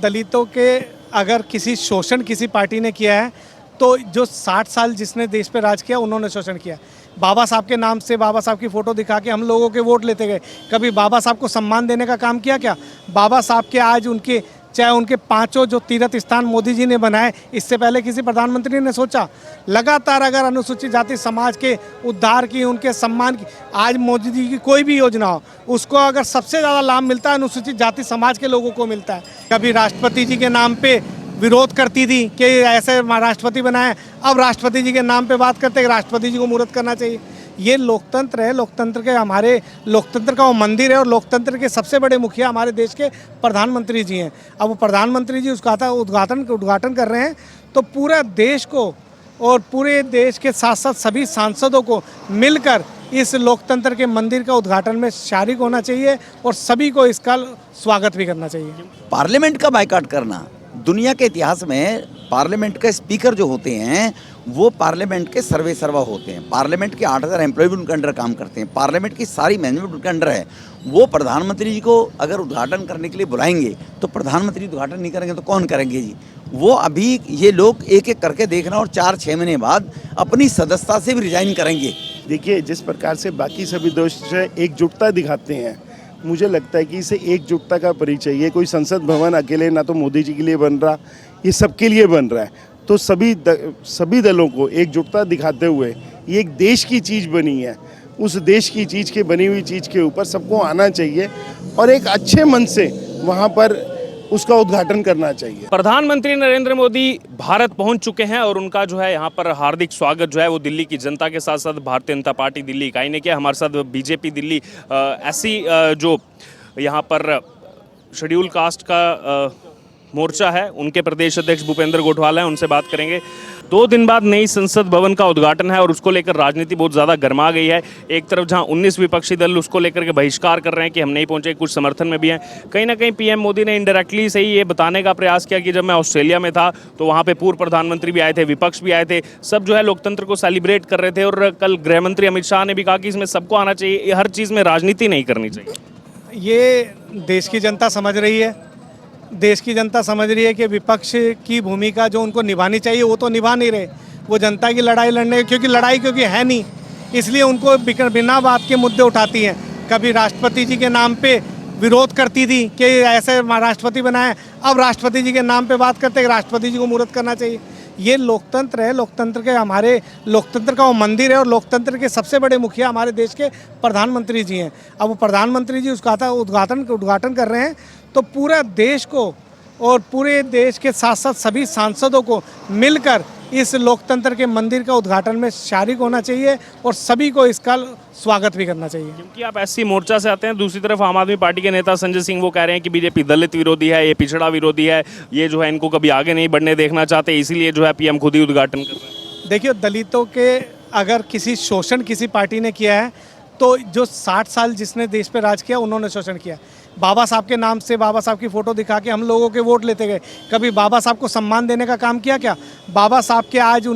दलितों के अगर किसी शोषण किसी पार्टी ने किया है तो जो 60 साल जिसने देश पे राज किया उन्होंने शोषण किया। बाबा साहब के नाम से बाबा साहब की फ़ोटो दिखा के हम लोगों के वोट लेते गए। कभी बाबा साहब को सम्मान देने का काम किया क्या? बाबा साहब के आज उनके चाहे उनके 5 जो तीर्थ स्थान मोदी जी ने बनाए, इससे पहले किसी प्रधानमंत्री ने सोचा? लगातार अगर अनुसूचित जाति समाज के उद्धार की, उनके सम्मान की, आज मोदी जी की कोई भी योजना हो उसको अगर सबसे ज़्यादा लाभ मिलता है अनुसूचित जाति समाज के लोगों को मिलता है। कभी राष्ट्रपति जी के नाम पे विरोध करती थी कि ऐसे राष्ट्रपति बनाए, अब राष्ट्रपति जी के नाम पे बात करते हैं कि राष्ट्रपति जी को मुहूर्त करना चाहिए। ये लोकतंत्र है, लोकतंत्र के हमारे लोकतंत्र का वो मंदिर है और लोकतंत्र के सबसे बड़े मुखिया हमारे देश के प्रधानमंत्री जी हैं। अब वो प्रधानमंत्री जी उसका उद्घाटन कर रहे हैं तो पूरा देश को और पूरे देश के साथ साथ सभी सांसदों को मिलकर इस लोकतंत्र के मंदिर का उद्घाटन में शारिक होना चाहिए और सभी को इसका स्वागत भी करना चाहिए। पार्लियामेंट का बायकॉट करना, दुनिया के इतिहास में पार्लियामेंट के स्पीकर जो होते हैं वो पार्लियामेंट के सर्वे सर्वा होते हैं। पार्लियामेंट के 8000 एम्प्लॉय भी उनके अंडर काम करते हैं। पार्लियामेंट की सारी मैनेजमेंट उनके अंडर है। वो प्रधानमंत्री जी को अगर उद्घाटन करने के लिए बुलाएंगे तो प्रधानमंत्री उद्घाटन नहीं करेंगे तो कौन करेंगे जी? वो अभी ये लोग एक एक करके देखना और 4-6 महीने बाद अपनी सदस्यता से भी रिजाइन करेंगे। देखिए, जिस प्रकार से बाकी सभी देश एकजुटता दिखाते हैं, मुझे लगता है कि इसे एकजुटता का परिचय, ये कोई संसद भवन अकेले ना तो मोदी जी के लिए बन रहा, ये सबके लिए बन रहा है। तो सभी दलों को एकजुटता दिखाते हुए ये एक देश की चीज़ बनी है, उस देश की चीज़ के बनी हुई चीज़ के ऊपर सबको आना चाहिए और एक अच्छे मन से वहाँ पर उसका उद्घाटन करना चाहिए। प्रधानमंत्री नरेंद्र मोदी भारत पहुंच चुके हैं और उनका जो है यहाँ पर हार्दिक स्वागत जो है वो दिल्ली की जनता के साथ साथ भारतीय जनता पार्टी दिल्ली इकाई ने किया। हमारे साथ बीजेपी दिल्ली ऐसी जो यहाँ पर शेड्यूल कास्ट का मोर्चा है उनके प्रदेश अध्यक्ष भूपेंद्र गोठवाल हैं, उनसे बात करेंगे। 2 दिन बाद नई संसद भवन का उद्घाटन है और उसको लेकर राजनीति बहुत ज़्यादा गर्मा गई है। एक तरफ जहां 19 विपक्षी दल उसको लेकर के बहिष्कार कर रहे हैं कि हम नहीं पहुंचे, कुछ समर्थन में भी हैं। कहीं ना कहीं पीएम मोदी ने इनडायरेक्टली से ही ये बताने का प्रयास किया कि जब मैं ऑस्ट्रेलिया में था तो वहाँ पर पूर्व प्रधानमंत्री भी आए थे, विपक्ष भी आए थे, सब जो है लोकतंत्र को सेलिब्रेट कर रहे थे। और कल गृह मंत्री अमित शाह ने भी कहा कि इसमें सबको आना चाहिए, हर चीज़ में राजनीति नहीं करनी चाहिए। ये देश की जनता समझ रही है। देश की जनता समझ रही है कि विपक्ष की भूमिका जो उनको निभानी चाहिए वो तो निभा नहीं रहे। वो जनता की लड़ाई लड़ने क्योंकि है नहीं, इसलिए उनको बिना बात के मुद्दे उठाती हैं। कभी राष्ट्रपति जी के नाम पे विरोध करती थी कि ऐसे राष्ट्रपति बनाए, अब राष्ट्रपति जी के नाम पे बात करते हैं कि राष्ट्रपति जी को मुहूर्त करना चाहिए। ये लोकतंत्र है, लोकतंत्र के हमारे लोकतंत्र का वो मंदिर है और लोकतंत्र के सबसे बड़े मुखिया हमारे देश के प्रधानमंत्री जी हैं। अब वो प्रधानमंत्री जी उसका उद्घाटन कर रहे हैं तो पूरा देश को और पूरे देश के साथ साथ सभी सांसदों को मिलकर इस लोकतंत्र के मंदिर का उद्घाटन में शारिक होना चाहिए और सभी को इसका स्वागत भी करना चाहिए। क्योंकि आप एससी मोर्चा से आते हैं, दूसरी तरफ आम आदमी पार्टी के नेता संजय सिंह वो कह रहे हैं कि बीजेपी दलित विरोधी है, ये पिछड़ा विरोधी है, ये जो है इनको कभी आगे नहीं बढ़ने देखना चाहते, इसीलिए जो है पीएम खुद ही उद्घाटन कर रहे हैं। देखिए, दलितों के अगर किसी शोषण किसी पार्टी ने किया है तो जो 60 साल जिसने देश पे राज किया उन्होंने शोषण किया। बाबा साहब के नाम से बाबा साहब की फ़ोटो दिखा के हम लोगों के वोट लेते गए। कभी बाबा साहब को सम्मान देने का काम किया क्या? बाबा साहब के आज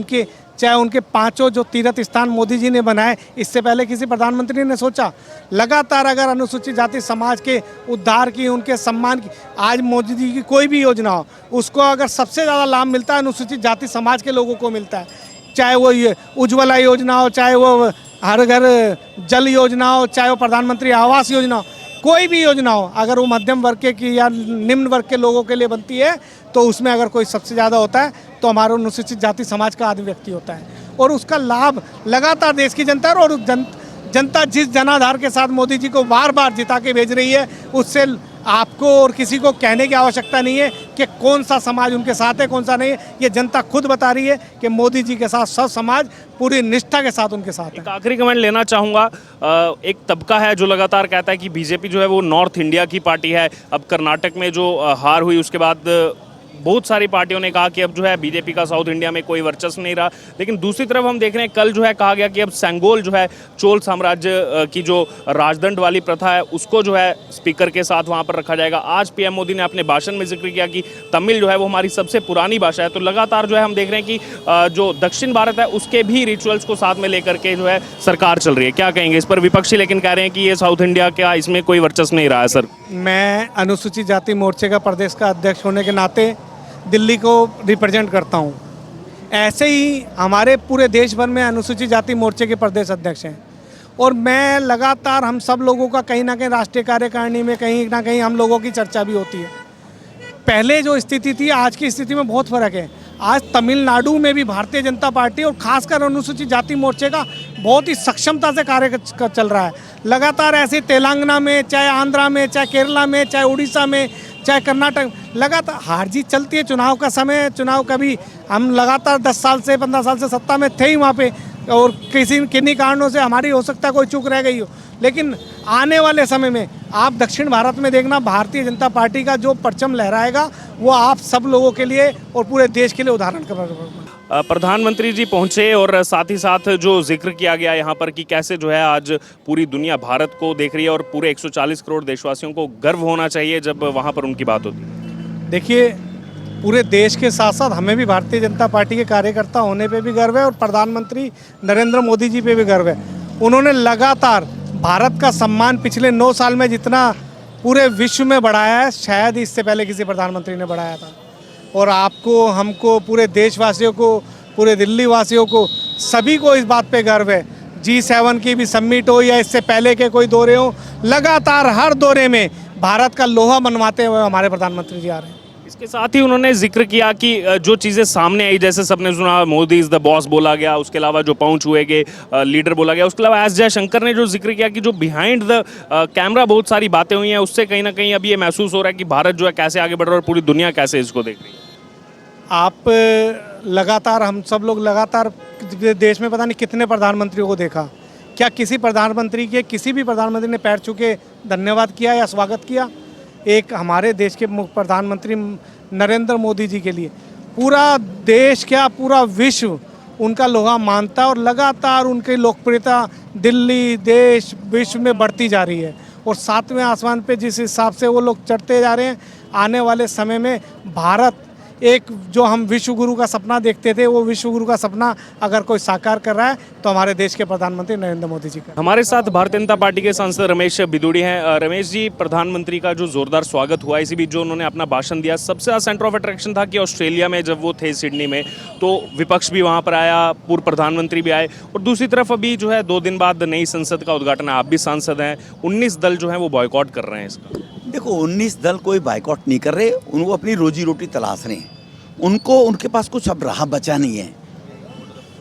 चाहे उनके 5 जो तीर्थ स्थान मोदी जी ने बनाए, इससे पहले किसी प्रधानमंत्री ने सोचा? लगातार अगर अनुसूचित जाति समाज के उद्धार की, उनके सम्मान की, आज मोदी जी की कोई भी योजना हो उसको अगर सबसे ज़्यादा लाभ मिलता है अनुसूचित जाति समाज के लोगों को मिलता है। चाहे वो ये उज्ज्वला योजना हो, चाहे वो हर घर जल योजना हो, चाहे वो प्रधानमंत्री आवास योजना हो, कोई भी योजना हो, अगर वो मध्यम वर्ग के की या निम्न वर्ग के लोगों के लिए बनती है तो उसमें अगर कोई सबसे ज़्यादा होता है तो हमारा अनुसूचित जाति समाज का आदमी व्यक्ति होता है। और उसका लाभ लगातार देश की जनता और जनता जिस जनाधार के साथ मोदी जी को बार बार जिता के भेज रही है, उससे आपको और किसी को कहने की आवश्यकता नहीं है कि कौन सा समाज उनके साथ है, कौन सा नहीं है। ये जनता खुद बता रही है कि मोदी जी के साथ सब समाज पूरी निष्ठा के साथ उनके साथ है। एक आखिरी कमेंट लेना चाहूँगा। एक तबका है जो लगातार कहता है कि बीजेपी जो है वो नॉर्थ इंडिया की पार्टी है। अब कर्नाटक में जो हार हुई उसके बाद बहुत सारी पार्टियों ने कहा कि अब जो है बीजेपी का साउथ इंडिया में कोई वर्चस्व नहीं रहा, लेकिन दूसरी तरफ हम देख रहे हैं कल जो है कहा गया कि अब सेंगोल जो है चोल साम्राज्य की जो राजदंड वाली प्रथा है उसको जो है स्पीकर के साथ वहां पर रखा जाएगा। आज पीएम मोदी ने अपने भाषण में जिक्र किया कि तमिल जो है वो हमारी सबसे पुरानी भाषा है। तो लगातार जो है हम देख रहे हैं कि जो दक्षिण भारत है उसके भी रिचुअल्स को साथ में लेकर के जो है सरकार चल रही है। क्या कहेंगे इस पर? विपक्षी लेकिन कह रहे हैं कि ये साउथ इंडिया का इसमें कोई वर्चस्व नहीं रहा है। सर, मैं अनुसूचित जाति मोर्चे का प्रदेश का अध्यक्ष होने के नाते दिल्ली को रिप्रेजेंट करता हूं। ऐसे ही हमारे पूरे देश भर में अनुसूचित जाति मोर्चे के प्रदेश अध्यक्ष हैं और मैं लगातार हम सब लोगों का कहीं ना कहीं राष्ट्रीय कार्यकारिणी में कहीं ना कहीं हम लोगों की चर्चा भी होती है। पहले जो स्थिति थी आज की स्थिति में बहुत फ़र्क है। आज तमिलनाडु में भी भारतीय जनता पार्टी और खासकर अनुसूचित जाति मोर्चे का बहुत ही सक्षमता से कार्य चल रहा है। लगातार ऐसे तेलंगाना में, चाहे आंध्रा में, चाहे केरला में, चाहे उड़ीसा में, चाहे कर्नाटक, लगातार हार जीत चलती है। चुनाव का समय, चुनाव कभी हम लगातार 10 साल से 15 साल से सत्ता में थे ही वहाँ पे और किन्हीं कारणों से हमारी हो सकता है कोई चूक रह गई हो, लेकिन आने वाले समय में आप दक्षिण भारत में देखना भारतीय जनता पार्टी का जो परचम लहराएगा वो आप सब लोगों के लिए और पूरे देश के लिए उदाहरण का। प्रधानमंत्री जी पहुंचे और साथ ही साथ जो जिक्र किया गया यहाँ पर कि कैसे जो है आज पूरी दुनिया भारत को देख रही है और पूरे 140 करोड़ देशवासियों को गर्व होना चाहिए जब वहाँ पर उनकी बात होती है। देखिए, पूरे देश के साथ साथ हमें भी भारतीय जनता पार्टी के कार्यकर्ता होने पे भी गर्व है और प्रधानमंत्री नरेंद्र मोदी जी पे भी गर्व है। उन्होंने लगातार भारत का सम्मान पिछले 9 साल में जितना पूरे विश्व में बढ़ाया है शायद इससे पहले किसी प्रधानमंत्री ने बढ़ाया था। और आपको, हमको, पूरे देशवासियों को, पूरे दिल्ली वासियों को, सभी को इस बात पे गर्व है। G7 की भी समिट हो या इससे पहले के कोई दौरे हो, लगातार हर दौरे में भारत का लोहा मनवाते हुए हमारे प्रधानमंत्री जी आ रहे हैं। इसके साथ ही उन्होंने जिक्र किया कि जो चीज़ें सामने आई, जैसे सबने सुना मोदी इज़ द बॉस बोला गया, उसके अलावा जो पहुंच हुए के लीडर बोला गया, उसके अलावा एस जयशंकर ने जो जिक्र किया कि जो बिहाइंड द कैमरा बहुत सारी बातें हुई हैं, उससे कहीं ना कहीं अब ये महसूस हो रहा है कि भारत जो है कैसे आगे बढ़ रहा है और पूरी दुनिया कैसे इसको देख रही है। आप लगातार, हम सब लोग लगातार देश में पता नहीं कितने प्रधानमंत्रियों को देखा, क्या किसी भी प्रधानमंत्री ने पैर छू के धन्यवाद किया या स्वागत किया? एक हमारे देश के प्रधानमंत्री नरेंद्र मोदी जी के लिए पूरा देश, क्या पूरा विश्व उनका लोहा मानता है और लगातार उनकी लोकप्रियता दिल्ली, देश, विश्व में बढ़ती जा रही है। और 7वें आसमान पे जिस हिसाब से वो लोग चढ़ते जा रहे हैं, आने वाले समय में भारत एक जो हम विश्व गुरु का सपना देखते थे, वो विश्व गुरु का सपना अगर कोई साकार कर रहा है तो हमारे देश के प्रधानमंत्री नरेंद्र मोदी जी का। हमारे साथ भारतीय जनता पार्टी के सांसद रमेश बिदुड़ी हैं। रमेश जी, प्रधानमंत्री का जो जोरदार स्वागत हुआ, इसी बीच जो उन्होंने अपना भाषण दिया, सबसे ज़्यादा सेंटर ऑफ अट्रैक्शन था कि ऑस्ट्रेलिया में जब वो थे सिडनी में, तो विपक्ष भी वहाँ पर आया, पूर्व प्रधानमंत्री भी आए और दूसरी तरफ अभी जो है 2 दिन बाद नई संसद का उद्घाटन है, आप भी सांसद हैं। 19 दल जो है वो बॉयकॉट कर रहे हैं इसका। देखो, 19 दल कोई बाइकआउट नहीं कर रहे, उनको अपनी रोजी रोटी तलाश रहे हैं। उनको, उनके पास कुछ अब रहा बचा नहीं है।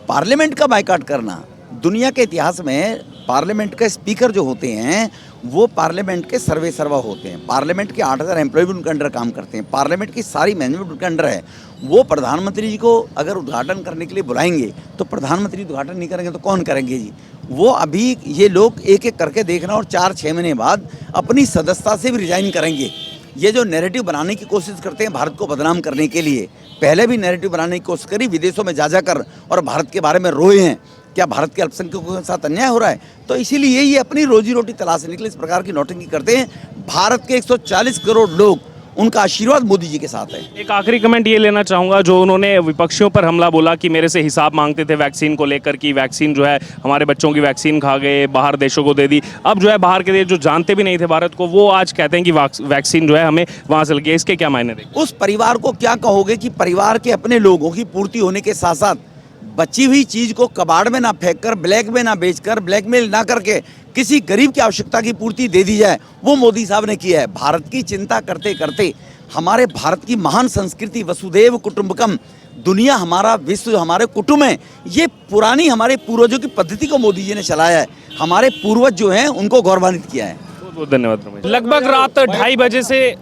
पार्लियामेंट का बाइकआउट करना, दुनिया के इतिहास में पार्लियामेंट के स्पीकर जो होते हैं वो पार्लियामेंट के सर्वे सर्वा होते हैं। पार्लियामेंट के 8000 एम्प्लॉय भी उनके अंडर काम करते हैं। पार्लियामेंट की सारी मैनेजमेंट उनके अंडर है। वो प्रधानमंत्री जी को अगर उद्घाटन करने के लिए बुलाएंगे तो प्रधानमंत्री उद्घाटन नहीं करेंगे तो कौन करेंगे जी? वो अभी ये लोग एक एक करके देखना और 4-6 महीने बाद अपनी सदस्यता से भी रिजाइन करेंगे। ये जो नैरेटिव बनाने की कोशिश करते हैं भारत को बदनाम करने के लिए, पहले भी नैरेटिव बनाने की कोशिश करी, विदेशों में जा कर और भारत के बारे में रोए हैं, क्या भारत के अल्पसंख्यकों के साथ अन्याय हो रहा है? तो इसीलिए ये अपनी रोजी रोटी तलाशने के लिए इस प्रकार की नौटंकी करते हैं। भारत के 140 करोड़ लोग, उनका आशीर्वाद मोदी जी के साथ है। एक आखिरी कमेंट ये लेना चाहूँगा, जो उन्होंने विपक्षियों पर हमला बोला कि मेरे से हिसाब मांगते थे वैक्सीन को लेकर कि वैक्सीन जो है हमारे बच्चों की वैक्सीन खा गए, बाहर देशों को दे दी। अब जो है बाहर के देश जो जानते भी नहीं थे भारत को, वो आज कहते हैं कि वैक्सीन जो है हमें वहाँ से लगी है। इसके क्या मायने देंगे? उस परिवार को क्या कहोगे कि परिवार के अपने लोगों की पूर्ति होने के साथ साथ बची हुई चीज को कबाड़ में ना फेंककर, ब्लैक में ना बेचकर, ब्लैकमेल ना करके किसी गरीब की आवश्यकता की पूर्ति दे दी जाए, वो मोदी साहब ने किया है। भारत की चिंता करते करते हमारे भारत की महान संस्कृति वसुधैव कुटुंबकम, दुनिया हमारा, विश्व हमारे कुटुंब है, ये पुरानी हमारे पूर्वजों की पद्धति को मोदी जी ने चलाया है। हमारे पूर्वज जो हैं उनको गौरवान्वित किया है। बहुत बहुत धन्यवाद रमेश। लगभग रात 2:30 बजे से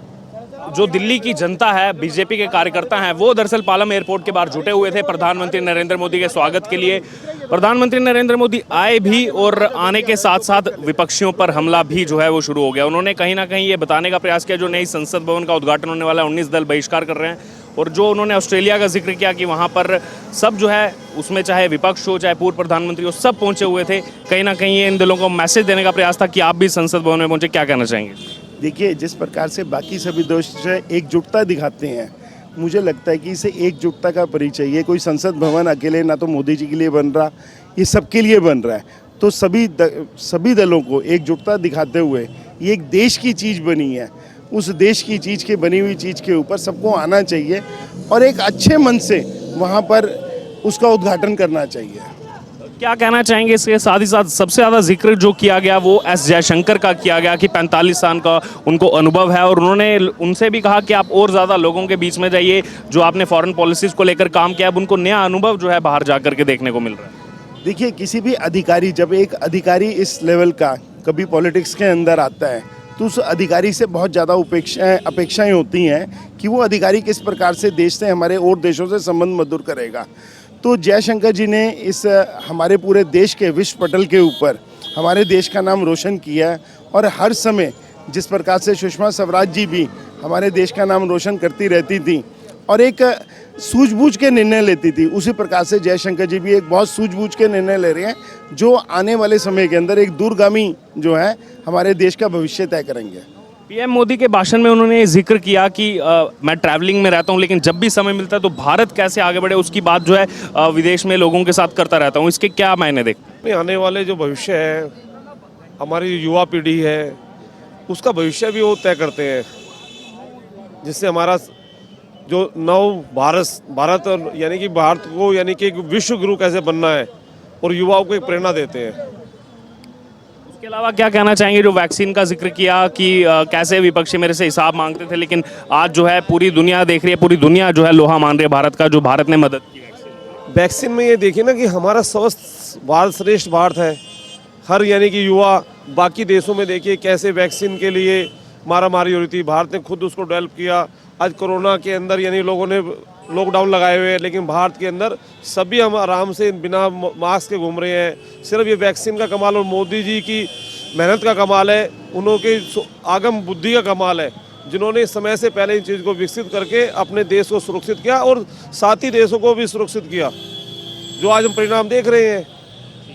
जो दिल्ली की जनता है, बीजेपी के कार्यकर्ता हैं, वो दरअसल पालम एयरपोर्ट के बाहर जुटे हुए थे प्रधानमंत्री नरेंद्र मोदी के स्वागत के लिए। प्रधानमंत्री नरेंद्र मोदी आए भी और आने के साथ साथ विपक्षियों पर हमला भी जो है वो शुरू हो गया। उन्होंने कहीं ना कहीं ये बताने का प्रयास किया जो नई संसद भवन का उद्घाटन होने वाला है 19 दल बहिष्कार कर रहे हैं और जो उन्होंने ऑस्ट्रेलिया का जिक्र किया कि वहाँ पर सब जो है उसमें चाहे विपक्ष हो चाहे पूर्व प्रधानमंत्री हो सब पहुँचे हुए थे, कहीं ना कहीं ये इन दलों को मैसेज देने का प्रयास था कि आप भी संसद भवन में पहुँचे। क्या कहना चाहेंगे? देखिए, जिस प्रकार से बाकी सभी देश एकजुटता दिखाते हैं, मुझे लगता है कि इसे एकजुटता का परिचय, ये कोई संसद भवन अकेले ना तो मोदी जी के लिए बन रहा, ये सबके लिए बन रहा है। तो सभी दलों को एकजुटता दिखाते हुए ये एक देश की चीज़ बनी है, उस देश की चीज़ के बनी हुई चीज़ के ऊपर सबको आना चाहिए और एक अच्छे मन से वहाँ पर उसका उद्घाटन करना चाहिए। क्या कहना चाहेंगे इसके साथ ही साथ सबसे ज़्यादा जिक्र जो किया गया वो एस जयशंकर का किया गया कि 45 साल का उनको अनुभव है और उन्होंने उनसे भी कहा कि आप और ज़्यादा लोगों के बीच में जाइए, जो आपने फॉरेन पॉलिसीज़ को लेकर काम किया, अब उनको नया अनुभव जो है बाहर जा कर के देखने को मिल रहा है। देखिए, किसी भी अधिकारी, जब एक अधिकारी इस लेवल का कभी पॉलिटिक्स के अंदर आता है तो उस अधिकारी से बहुत ज़्यादा अपेक्षाएं होती हैं कि वो अधिकारी किस प्रकार से देश से, हमारे और देशों से संबंध मधुर करेगा। तो जयशंकर जी ने इस हमारे पूरे देश के विश्व पटल के ऊपर हमारे देश का नाम रोशन किया है और हर समय जिस प्रकार से सुषमा स्वराज जी भी हमारे देश का नाम रोशन करती रहती थी और एक सूझबूझ के निर्णय लेती थी, उसी प्रकार से जयशंकर जी भी एक बहुत सूझबूझ के निर्णय ले रहे हैं जो आने वाले समय के अंदर एक दूरगामी जो है हमारे देश का भविष्य तय करेंगे। पीएम मोदी के भाषण में उन्होंने जिक्र किया कि मैं ट्रैवलिंग में रहता हूं लेकिन जब भी समय मिलता है तो भारत कैसे आगे बढ़े उसकी बात जो है विदेश में लोगों के साथ करता रहता हूं। इसके क्या मायने देखते? आने वाले जो भविष्य है, हमारी युवा पीढ़ी है, उसका भविष्य भी वो तय करते हैं, जिससे हमारा जो नव भारत यानी कि भारत को यानी कि एक विश्व गुरु कैसे बनना है और युवाओं को एक प्रेरणा देते हैं। इसके अलावा क्या कहना चाहेंगे, जो वैक्सीन का जिक्र किया कि कैसे विपक्षी मेरे से हिसाब मांगते थे लेकिन आज जो है पूरी दुनिया देख रही है, पूरी दुनिया जो है लोहा मान रही है भारत का, जो भारत ने मदद की वैक्सीन में। ये देखिए ना कि हमारा स्वस्थ भारत श्रेष्ठ भारत है। हर यानी कि युवा, बाकी देशों में देखिए कैसे वैक्सीन के लिए मारामारी हो रही थी, भारत ने खुद उसको डेवलप किया। आज कोरोना के अंदर यानी लोगों ने लॉकडाउन लगाए हुए हैं लेकिन भारत के अंदर सभी हम आराम से बिना मास्क के घूम रहे हैं। सिर्फ ये वैक्सीन का कमाल और मोदी जी की मेहनत का कमाल है, उनके आगम बुद्धि का कमाल है, जिन्होंने समय से पहले इन चीज़ को विकसित करके अपने देश को सुरक्षित किया और साथ ही देशों को भी सुरक्षित किया, जो आज हम परिणाम देख रहे हैं।